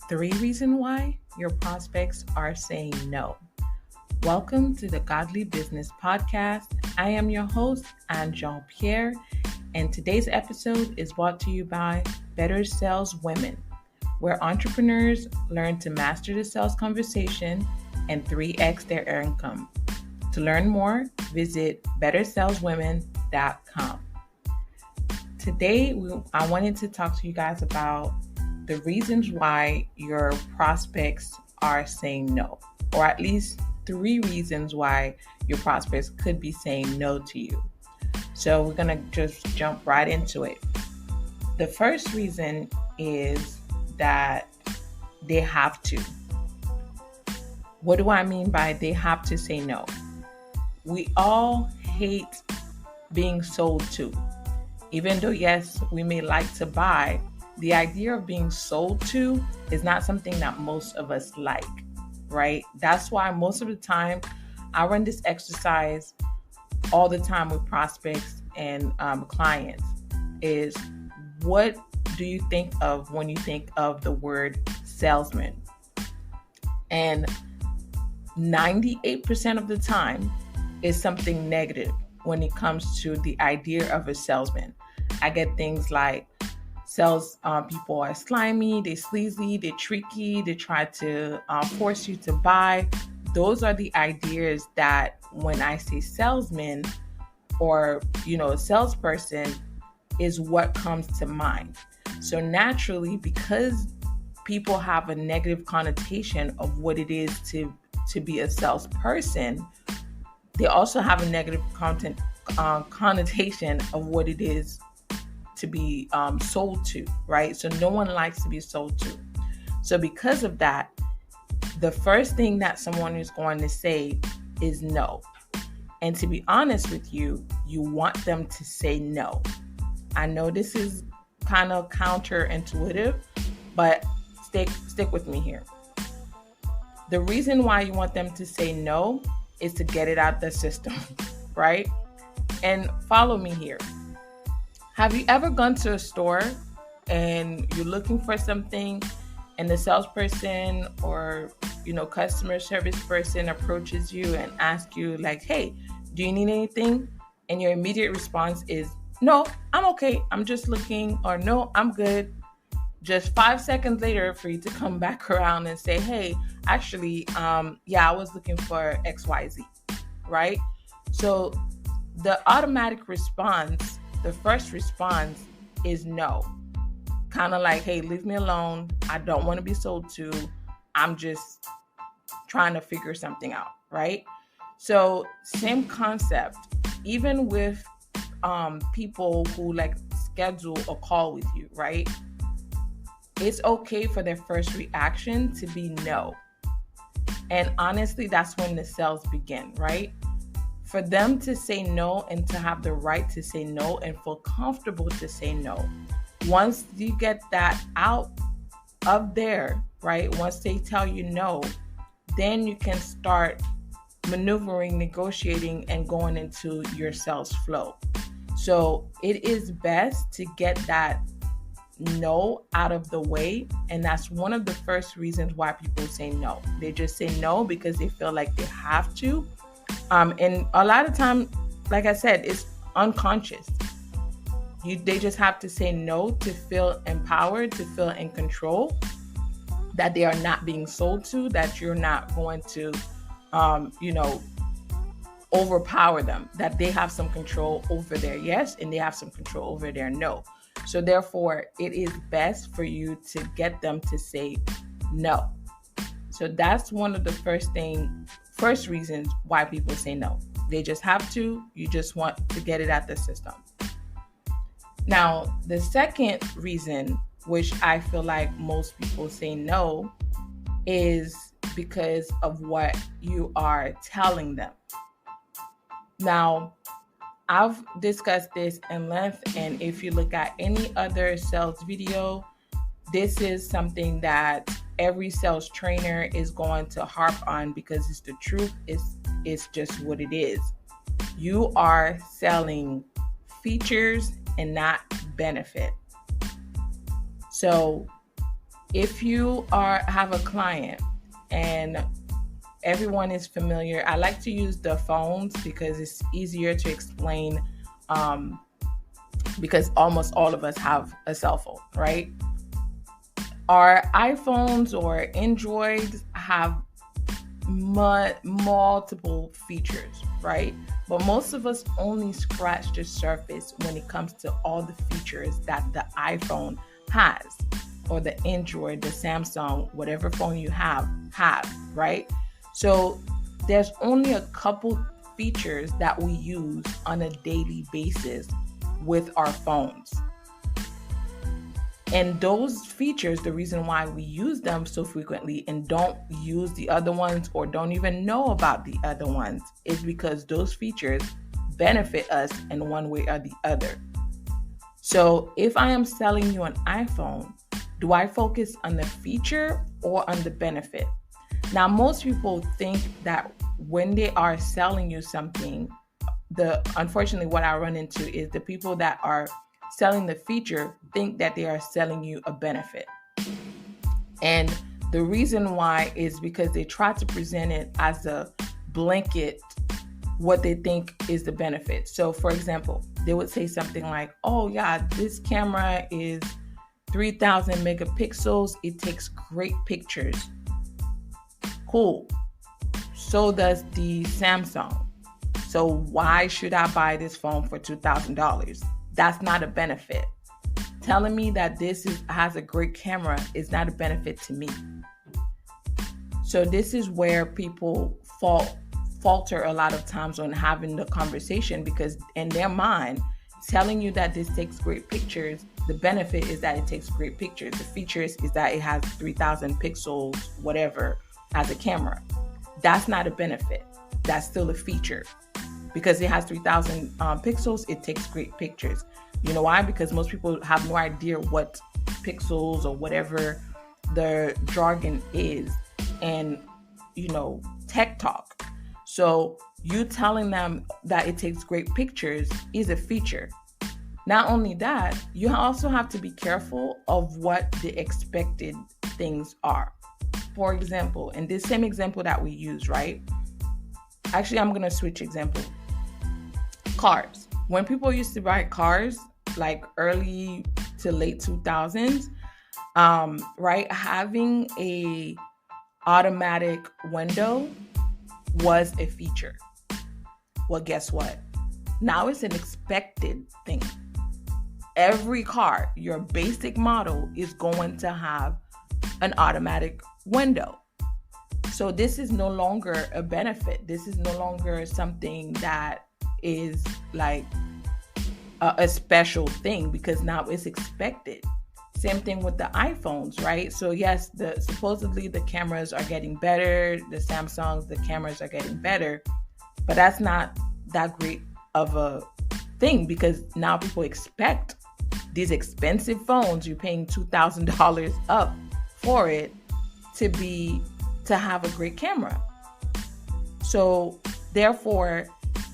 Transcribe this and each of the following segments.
3 reasons why your prospects are saying no. Welcome to the Godly Business Podcast. I am your host, Anne Jean-Pierre, and today's episode is brought to you by Better Sales Women, where entrepreneurs learn to master the sales conversation and 3x their income. To learn more, visit bettersaleswomen.com. Today, I wanted to talk to you guys about the reasons why your prospects are saying no, or at least 3 reasons why your prospects could be saying no to you. So we're going to just jump right into it. The first reason is that they have to. What do I mean by they have to say no? We all hate being sold to. Even though, yes, we may like to buy, the idea of being sold to is not something that most of us like, right? That's why most of the time I run this exercise all the time with prospects and clients is, what do you think of when you think of the word salesman? And 98% of the time is something negative when it comes to the idea of a salesman. I get things like sales people are slimy, they're sleazy, they're tricky, they try to force you to buy. Those are the ideas that when I say salesman or, a salesperson is what comes to mind. So naturally, because people have a negative connotation of what it is to be a salesperson, they also have a negative connotation of what it is to be sold to, right? So no one likes to be sold to. So because of that, the first thing that someone is going to say is no. And to be honest with you, you want them to say no. I know this is kind of counterintuitive, but stick with me here. The reason why you want them to say no is to get it out the system, right? And follow me here. Have you ever gone to a store and you're looking for something and the salesperson or, customer service person approaches you and asks you like, hey, do you need anything? And your immediate response is, no, I'm okay. I'm just looking, or no, I'm good. Just 5 seconds later for you to come back around and say, hey, actually, I was looking for XYZ, right? So the automatic response, the first response is no. Kind of like, hey, leave me alone. I don't want to be sold to. I'm just trying to figure something out, right? So same concept, even with people who like schedule a call with you, right? It's okay for their first reaction to be no. And honestly, that's when the sales begin, right? For them to say no and to have the right to say no and feel comfortable to say no. Once you get that out of there, right? Once they tell you no, then you can start maneuvering, negotiating, and going into your sales flow. So it is best to get that no out of the way. And that's one of the first reasons why people say no. They just say no because they feel like they have to. And a lot of time, like I said, it's unconscious. They just have to say no to feel empowered, to feel in control, that they are not being sold to, that you're not going to, overpower them, that they have some control over their yes and they have some control over their no. So therefore, it is best for you to get them to say no. So that's one of the first reasons why people say no. They just have to. You just want to get it out the system. Now, the second reason, which I feel like most people say no, is because of what you are telling them. Now, I've discussed this in length, and if you look at any other sales video, this is something that every sales trainer is going to harp on because it's the truth. It's just what it is. You are selling features and not benefit. So if you have a client and everyone is familiar, I like to use the phones because it's easier to explain, because almost all of us have a cell phone, right? Our iPhones or Androids have multiple features, right? But most of us only scratch the surface when it comes to all the features that the iPhone has, or the Android, the Samsung, whatever phone you have, right? So there's only a couple features that we use on a daily basis with our phones. And those features, the reason why we use them so frequently and don't use the other ones or don't even know about the other ones, is because those features benefit us in one way or the other. So if I am selling you an iPhone, do I focus on the feature or on the benefit? Now, most people think that when they are selling you something, unfortunately what I run into is the people that are selling the feature think that they are selling you a benefit. And the reason why is because they try to present it as a blanket, what they think is the benefit. So for example, they would say something like, oh yeah, this camera is 3,000 megapixels. It takes great pictures. Cool. So does the Samsung. So why should I buy this phone for $2,000? That's not a benefit. Telling me that this has a great camera is not a benefit to me. So this is where people falter a lot of times on having the conversation, because in their mind, telling you that this takes great pictures, the benefit is that it takes great pictures. The features is that it has 3,000 pixels, whatever, as a camera. That's not a benefit. That's still a feature. Because it has 3,000 pixels, it takes great pictures. You know why? Because most people have no idea what pixels or whatever the jargon is and, tech talk. So you telling them that it takes great pictures is a feature. Not only that, you also have to be careful of what the expected things are. For example, in this same example that we use, right? Actually, I'm going to switch example. Cars. When people used to buy cars, like early to late 2000s, right, having a automatic window was a feature. Well, guess what? Now it's an expected thing. Every car, your basic model, is going to have an automatic window. So this is no longer a benefit. This is no longer something that is like a special thing, because now it's expected. Same thing with the iPhones, right? So yes, supposedly the cameras are getting better. The Samsungs, the cameras are getting better, but that's not that great of a thing, because now people expect these expensive phones. You're paying $2,000 up for it to have a great camera. So therefore,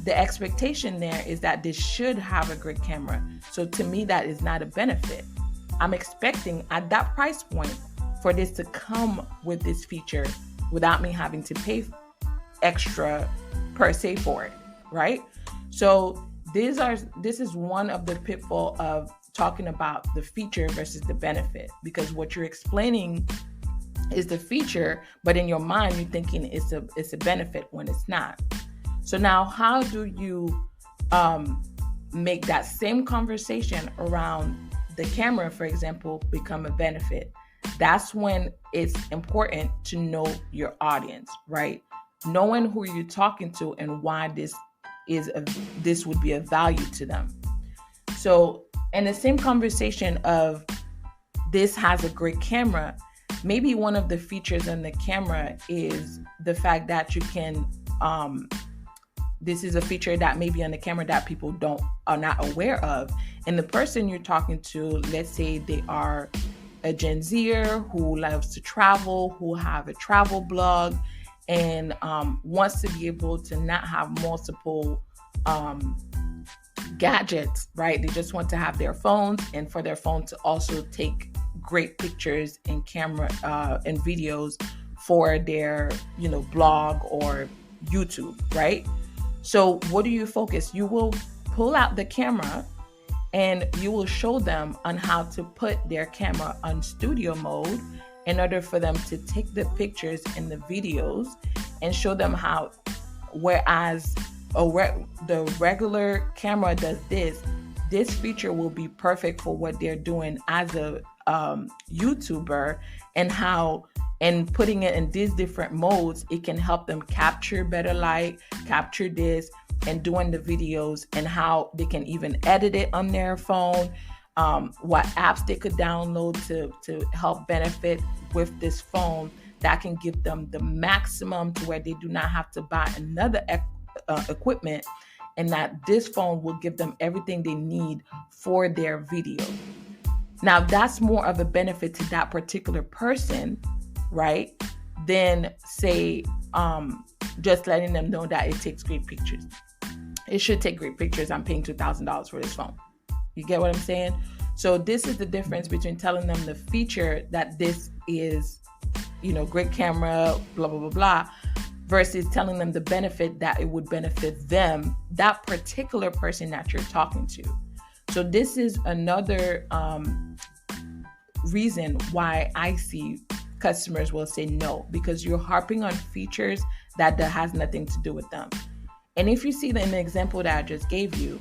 the expectation there is that this should have a great camera. So to me, that is not a benefit. I'm expecting at that price point for this to come with this feature without me having to pay extra per se for it, right? So this is one of the pitfall of talking about the feature versus the benefit, because what you're explaining is the feature, but in your mind you're thinking it's a benefit when it's not. So now, how do you make that same conversation around the camera, for example, become a benefit? That's when it's important to know your audience, right? Knowing who you're talking to and why this would be a value to them. So in the same conversation of this has a great camera, maybe one of the features on the camera is the fact that you can this is a feature that maybe on the camera that people are not aware of. And the person you're talking to, let's say they are a Gen Zer who loves to travel, who have a travel blog, and wants to be able to not have multiple gadgets, right? They just want to have their phones, and for their phone to also take great pictures and camera and videos for their, blog or YouTube, right? So what do you focus? You will pull out the camera and you will show them on how to put their camera on studio mode in order for them to take the pictures and the videos, and show them how, whereas the regular camera does this feature will be perfect for what they're doing as a YouTuber, and putting it in these different modes, it can help them capture better light, capture this, and doing the videos, and how they can even edit it on their phone, what apps they could download to help benefit with this phone that can give them the maximum to where they do not have to buy another equipment, and that this phone will give them everything they need for their video. Now, that's more of a benefit to that particular person, right? Than say, just letting them know that it takes great pictures. It should take great pictures. I'm paying $2,000 for this phone. You get what I'm saying? So this is the difference between telling them the feature that this is, great camera, blah, blah, blah, blah, versus telling them the benefit that it would benefit them, that particular person that you're talking to. So this is another reason why I see customers will say no, because you're harping on features that has nothing to do with them. And if you see that in the example that I just gave you,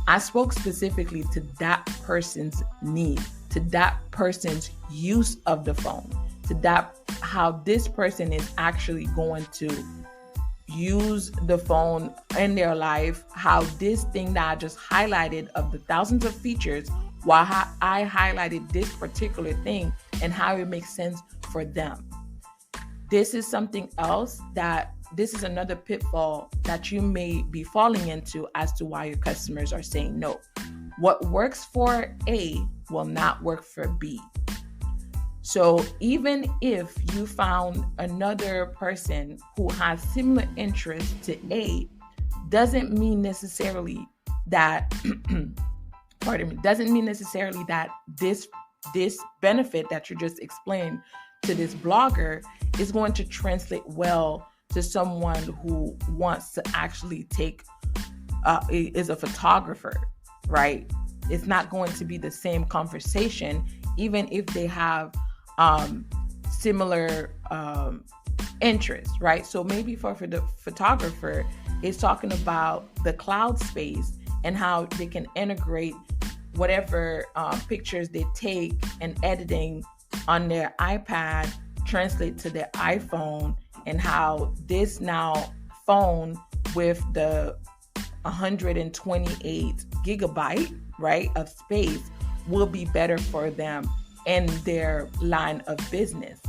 I spoke specifically to that person's need, to that person's use of the phone, to that how this person is actually going to use the phone in their life, how this thing that I just highlighted of the thousands of features, why I highlighted this particular thing and how it makes sense for them. This is something else this is another pitfall that you may be falling into as to why your customers are saying no. What works for A will not work for B. So even if you found another person who has similar interests to A, doesn't mean necessarily that this benefit that you just explained to this blogger is going to translate well to someone who wants to actually is a photographer, right? It's not going to be the same conversation, even if they have similar interests, right? So maybe for the photographer, it's talking about the cloud space and how they can integrate whatever pictures they take and editing on their iPad translate to their iPhone, and how this now phone with the 128 gigabyte, right, of space will be better for them in their line of business.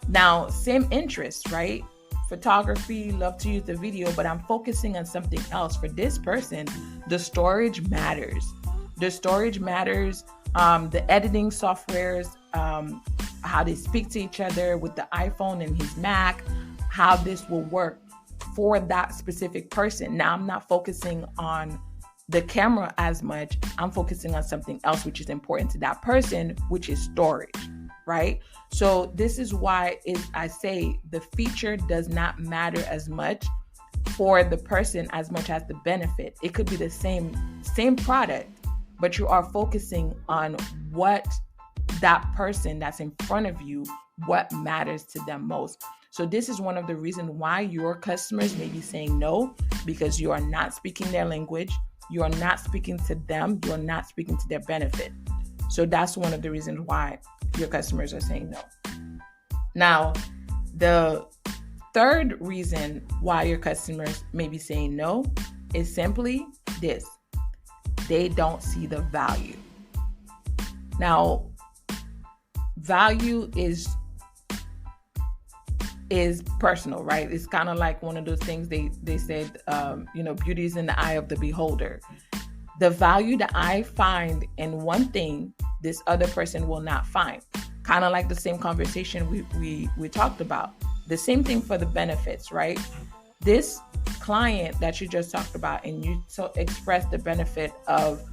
Now, same interests, right? Photography, love to use the video, but I'm focusing on something else. For this person, the storage matters. The storage matters, the editing softwares, how they speak to each other with the iPhone and his Mac, how this will work for that specific person. Now, I'm not focusing on the camera as much. I'm focusing on something else which is important to that person, which is storage, right? So this is why I say the feature does not matter as much for the person as much as the benefit. It could be the same product, but you are focusing on what that person that's in front of you, what matters to them most. So this is one of the reasons why your customers may be saying no, because you are not speaking their language. You are not speaking to them. You are not speaking to their benefit. So that's one of the reasons why your customers are saying no. Now, the third reason why your customers may be saying no is simply this: they don't see the value. Now, value is personal, right? It's kind of like one of those things they said, beauty is in the eye of the beholder. The value that I find in one thing, this other person will not find. Kind of like the same conversation we talked about. The same thing for the benefits, right? This client that you just talked about, and you expressed the benefit of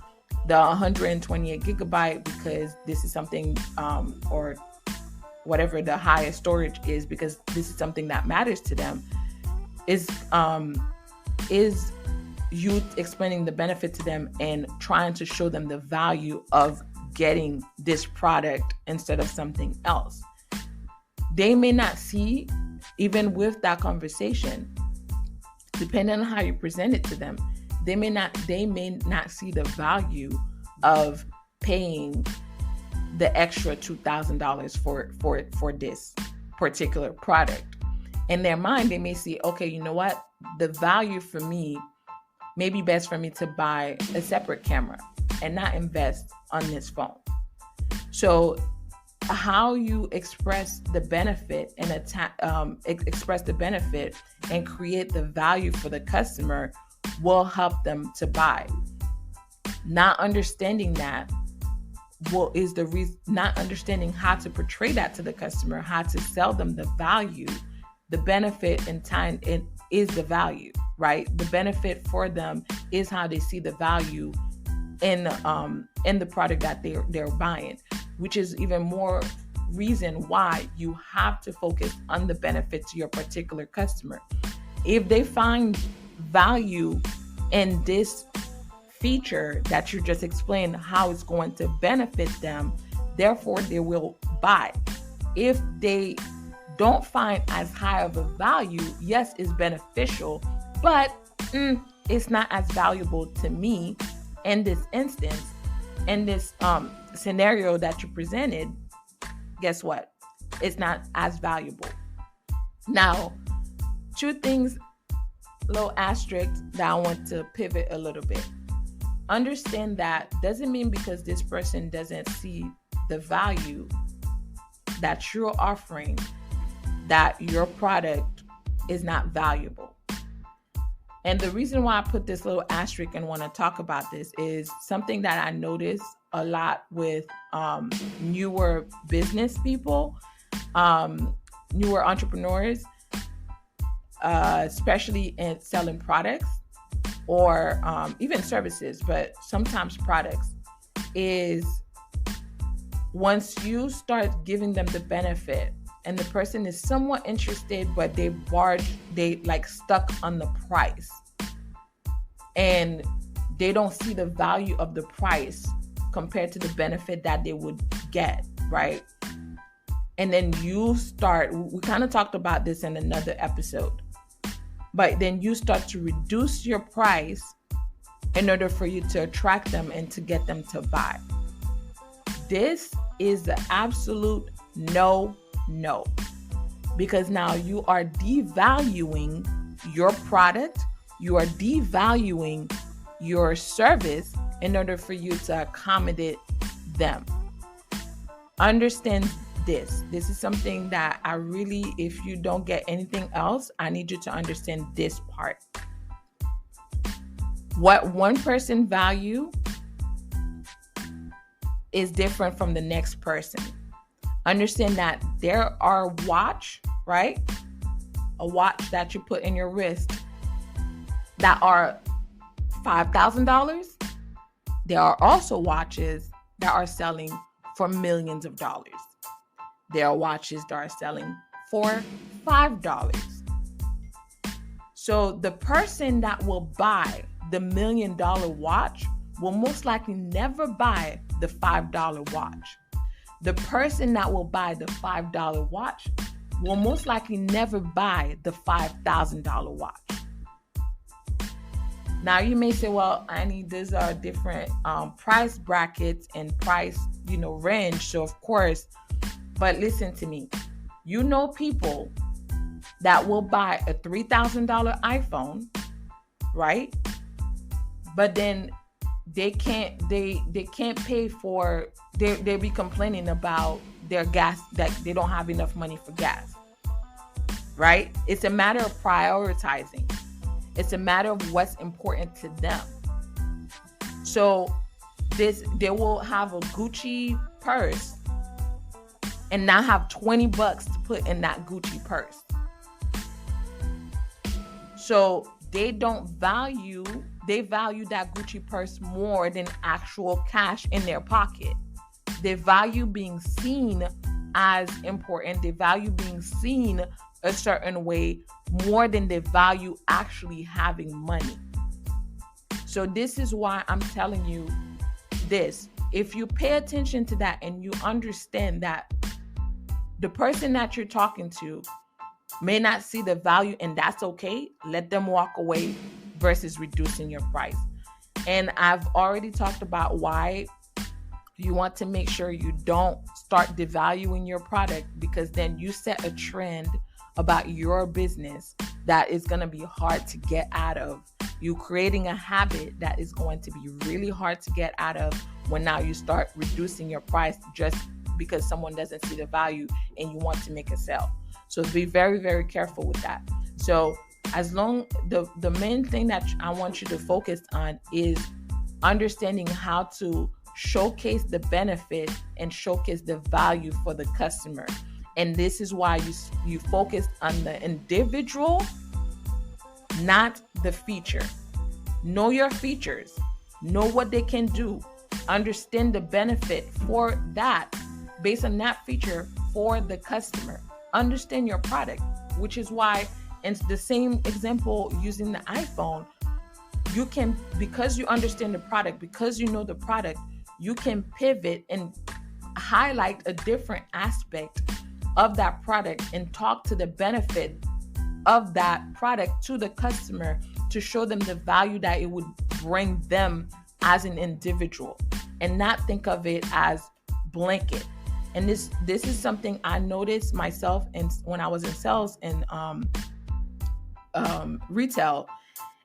the 128 gigabyte because this is something, or whatever the highest storage is, because this is something that matters to them, is you explaining the benefit to them and trying to show them the value of getting this product instead of something else. They may not see, even with that conversation, depending on how you present it to them, they may not see the value of paying the extra $2,000 for this particular product. In their mind, they may see, okay, you know what? The value for me may be best for me to buy a separate camera and not invest on this phone. So how you express the benefit and express the benefit and create the value for the customer will help them to buy. Not understanding that is the reason. Not understanding how to portray that to the customer, how to sell them the value, the benefit in time, it is the value, right? The benefit for them is how they see the value in the product that they're buying, which is even more reason why you have to focus on the benefit to your particular customer. If they find value in this feature that you just explained how it's going to benefit them, therefore they will buy. If they don't find as high of a value, yes, it's beneficial, but it's not as valuable to me in this instance, in this scenario that you presented, guess what? It's not as valuable. Now, two things, little asterisk, that I want to pivot a little bit. Understand that doesn't mean because this person doesn't see the value that you're offering that your product is not valuable. And the reason why I put this little asterisk and want to talk about this is something that I notice a lot with newer business people, newer entrepreneurs, especially in selling products or even services, but sometimes products, is once you start giving them the benefit and the person is somewhat interested, but they like stuck on the price and they don't see the value of the price compared to the benefit that they would get, right? And then we kind of talked about this in another episode, but then you start to reduce your price in order for you to attract them and to get them to buy. This is the absolute no, because now you are devaluing your product, you are devaluing your service in order for you to accommodate them. Understand this. This is something that I really, if you don't get anything else, I need you to understand this part. What one person value is different from the next person. Understand that there are watch, right? A watch that you put in your wrist that are $5,000. There are also watches that are selling for millions of dollars. There are watches that are selling for $5. So the person that will buy the $1 million watch will most likely never buy the $5 watch. The person that will buy the $5 watch will most likely never buy the $5,000 watch. Now you may say, well, Annie, these are different price brackets and price, range. So of course, but listen to me. You know people that will buy a $3,000 iPhone, right? But then they can't pay for, they be complaining about their gas, that they don't have enough money for gas, right? It's a matter of prioritizing. It's a matter of what's important to them. So they will have a Gucci purse and now have $20 to put in that Gucci purse. So they don't value they value that Gucci purse more than actual cash in their pocket. They value being seen as important. They value being seen a certain way more than they value actually having money. So this is why I'm telling you this. If you pay attention to that and you understand that the person that you're talking to may not see the value, and that's okay, let them walk away versus reducing your price. And I've already talked about why you want to make sure you don't start devaluing your product, because then you set a trend about your business that is going to be hard to get out of. You creating a habit that is going to be really hard to get out of when now you start reducing your price just because someone doesn't see the value and you want to make a sale. So be very, very careful with that. So as long the main thing that I want you to focus on is understanding how to showcase the benefit and showcase the value for the customer. And this is why you focus on the individual, not the feature. Know your features. Know what they can do. Understand the benefit for that, based on that feature for the customer. Understand your product, which is why, and the same example using the iPhone, you can, because you understand the product, because you know the product, you can pivot and highlight a different aspect of that product and talk to the benefit of that product to the customer to show them the value that it would bring them as an individual, and not think of it as blanket. And this is something I noticed myself, and when I was in sales and retail,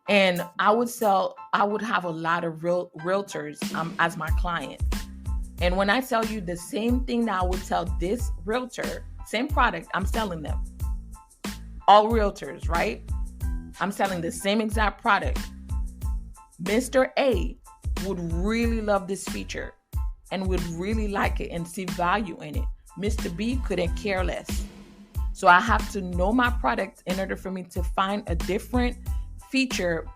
and I would have a lot of realtors as my client. And when I tell you the same thing that I would tell this realtor, same product, I'm selling them. All realtors, right? I'm selling the same exact product. Mr. A would really love this feature and would really like it and see value in it. Mr. B couldn't care less. So I have to know my product in order for me to find a different feature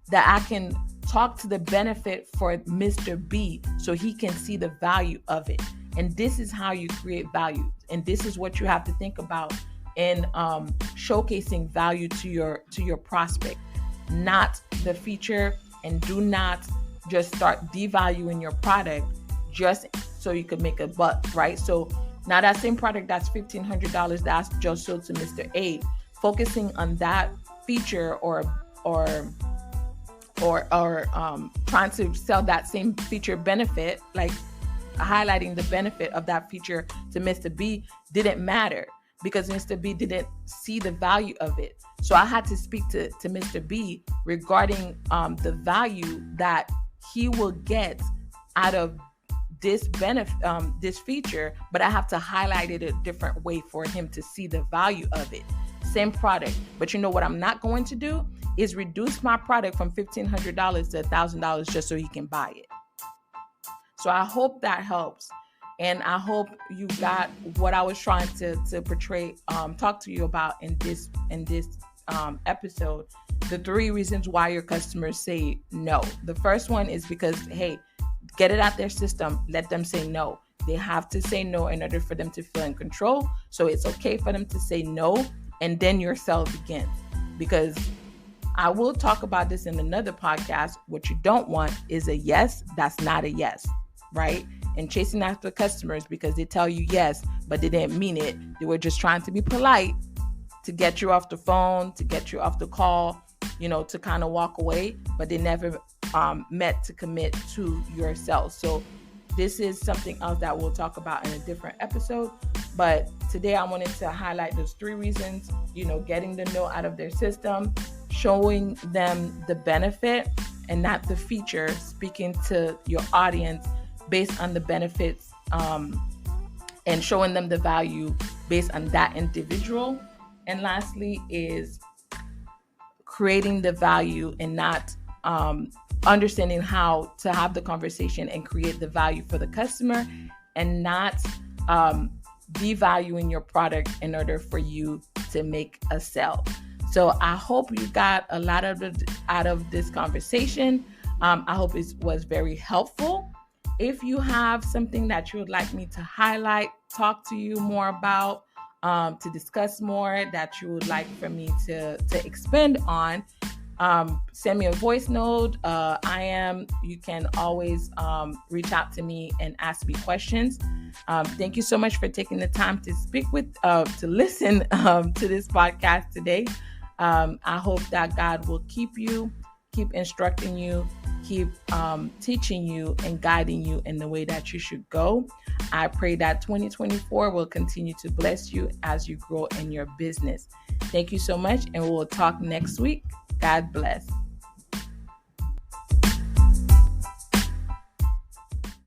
that I can talk to the benefit for Mr. B so he can see the value of it. And this is how you create value. And this is what you have to think about in showcasing value to your prospect, not the feature. And do not just start devaluing your product just so you could make a buck, right? So now that same product that's $1,500 that's just sold to Mr. A, focusing on that feature or trying to sell that same feature benefit, like highlighting the benefit of that feature to Mr. B, didn't matter because Mr. B didn't see the value of it. So I had to speak to Mr. B regarding the value that he will get out of this benefit, this feature, but I have to highlight it a different way for him to see the value of it. Same product, but you know what I'm not going to do is reduce my product from $1,500 to $1,000 just so he can buy it. So I hope that helps. And I hope you got what I was trying to portray, talk to you about in this episode. The 3 reasons why your customers say no. The first one is because, hey, get it out their system. Let them say no. They have to say no in order for them to feel in control. So it's okay for them to say no, and then your sale begins. Because I will talk about this in another podcast. What you don't want is a yes that's not a yes, right? And chasing after customers because they tell you yes, but they didn't mean it. They were just trying to be polite to get you off the phone, to get you off the call, to kind of walk away, but they never meant to commit to your sales. So this is something else that we'll talk about in a different episode. But today I wanted to highlight those 3 reasons, getting the no out of their system, showing them the benefit and not the feature, speaking to your audience based on the benefits, and showing them the value based on that individual. And lastly is creating the value and not understanding how to have the conversation and create the value for the customer, and not devaluing your product in order for you to make a sale. So I hope you got a lot out of this conversation. I hope it was very helpful. If you have something that you would like me to highlight, talk to you more about, to discuss more, that you would like for me to expand on, send me a voice note. You can always reach out to me and ask me questions. Thank you so much for taking the time to to listen to this podcast today. I hope that God will keep instructing you, keep teaching you and guiding you in the way that you should go. I pray that 2024 will continue to bless you as you grow in your business. Thank you so much, and we'll talk next week. God bless.